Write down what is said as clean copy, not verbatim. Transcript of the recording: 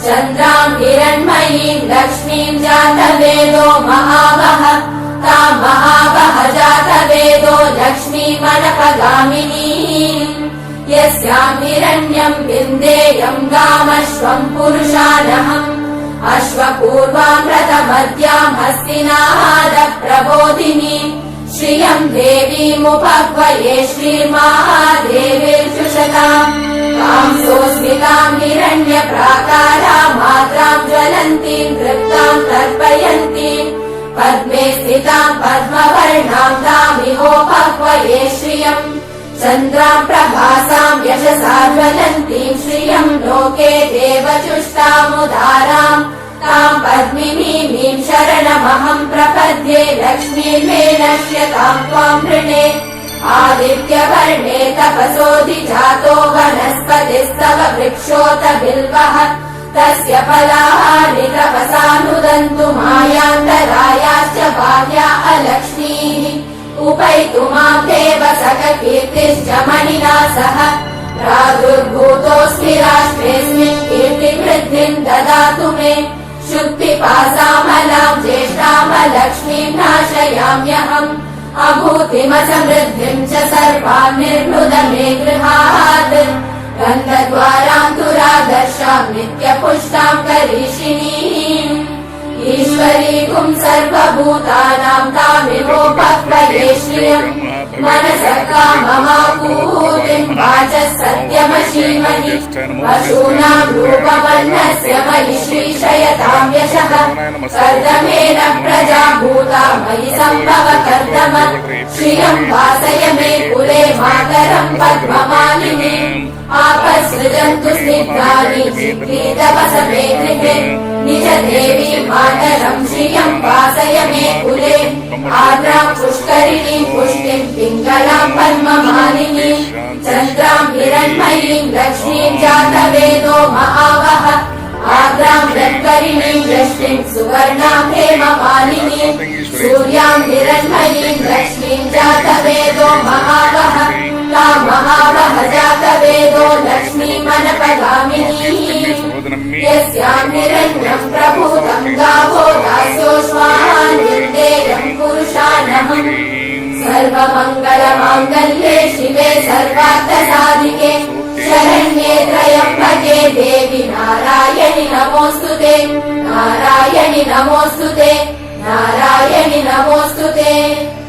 चन्द्राम् हिरण्मयीम् लक्ष्मीम् जातवेदो महावः ताम् महावः जातवेदो लक्ष्मीमनपगामिनी यस्याम् हिरण्यम् विन्देयम् गामश्वम् पुरुषानहम् अश्वपूर्वाम् रथमद्याम् हस्तिनादप्रबोधिनी श्रियम् देवीमुपह्वये श्रीर्महादेवीर्जुषताम् कांसोऽस्मिताम् हिरण्यप्राकाराम् मात्राम् ज्वलन्तीम् तृप्ताम् तर्पयन्तीम् पद्मे स्थिताम् पद्मवर्णाम् तामिहोपह्वये श्रियम् चन्द्राम् प्रभासाम् यशसा ज्वलन्तीम् श्रियम् लोके देवचुष्टामुदाराम् ताम् पद्मिनीमीम् शरणमहम् प्रपद्ये लक्ष्मीर्मे नश्यताम् त्वाम् वृणे आदित्यवर्णे तपसोऽधिजातो वनस्पतिस्तव वृक्षोत बिल्वः तस्य फलानि तपसानुदन्तु मायान्तरायाश्च बाह्या अलक्ष्मीः उपैतु माम् देव सककीर्तिश्च मणिना सह प्रादुर्भूतोऽस्मि राष्ट्रेऽस्मिन् कीर्तिवृद्धिम् ददातु मे शुक्तिपासामलाम् ज्येष्ठामलक्ष्मीम् नाशयाम्यहम् अभूतिमसमृद्धिम् च सर्वान् निर्मृद मे गृहात् गन्धद्वाराम् दुरादर्शाम् नित्यपुष्टाम् करीषिणीम् ईश्वरीकुम् सर्वभूतानाम् तामिहोपह्वये श्रियम् मनसः काममापूतिम् वाचः सत्यमशीमहि पशूनाम् रूपवर्णस्य मयि श्रीशयताम् यशः कर्दमेन प्रजा भूता मयि सम्भव कर्दम श्रियम् वासय मे कुले मातरम् पद्ममालिनी आपसृजन्तु स्निग्धानि चित्रीतवस मे गृहे निज देवी मातरम् श्रियम् वासय मे कुले आर्द्राम् पुष्करिणीम् पुष्टिम् पिङ्गलाम् पद्ममालिनीम् चन्द्राम् हिरण्मयीम् लक्ष्मीम् जातवेदो महावः आर्द्राम् रत्करिणीम् यष्टिम् सुवर्णाम् हेममालिनीम् सूर्याम् हिरण्मयीम् लक्ष्मीम् जातवेदो महावः ताम् महावः जातवेदो लक्ष्मीमनपगामिनी यस्याम् हिरण्यम् प्रभूतम् गावो दास्योऽश्वान् विन्देयम् पुरुषानहम् सर्वमङ्गलमाङ्गल्ये शिवे सर्वार्थसाधिके शरण्ये त्र्यम्बके देवि नारायणि नमोऽस्तुते नारायणि नमोऽस्तुते नारायणि नमोऽस्तुते।